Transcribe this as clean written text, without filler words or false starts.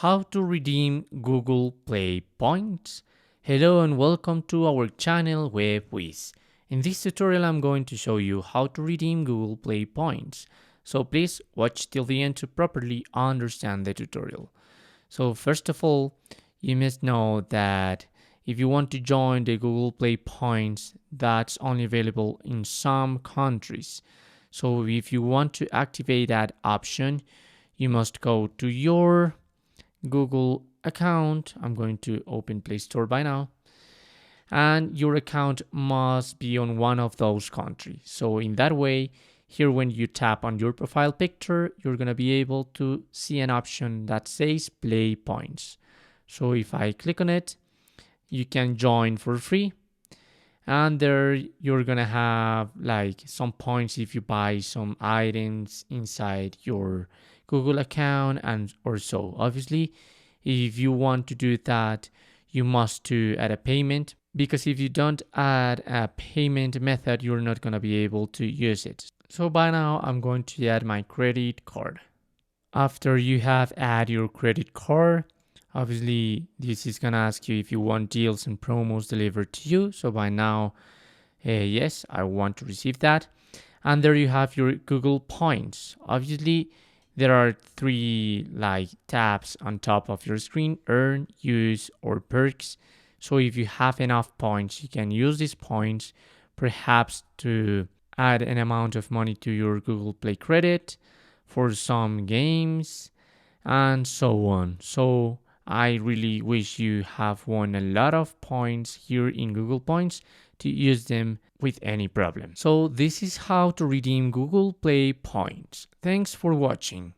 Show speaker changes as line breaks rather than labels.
How to redeem Google Play points. Hello and welcome to our channel Whizz. In this tutorial I'm going to show you how to redeem Google Play points. So please watch till the end to properly understand the tutorial. So first of all, you must know that if you want to join the Google Play points, that's only available in some countries. So if you want to activate that option, you must go to your Google account. I'm going to open Play Store by now. And your account must be on one of those countries. So in that way, here when you tap on your profile picture, you're going to be able to see an option that says Play Points. So if I click on it, you can join for free. And there you're going to have like some points if you buy some items inside your Google account and or so. Obviously, if you want to do that, you must to add a payment, because if you don't add a payment method, you're not going to be able to use it. So by now, I'm going to add my credit card. After you have added your credit card, obviously this is going to ask you if you want deals and promos delivered to you. So by now, yes, I want to receive that. And there you have your Google points. Obviously, there are three tabs on top of your screen: earn, use, or perks. So if you have enough points, you can use these points perhaps to add an amount of money to your Google Play credit for some games and so on. So I really wish you have won a lot of points here in Google Points to use them with any problem. So this is how to redeem Google Play points. Thanks for watching.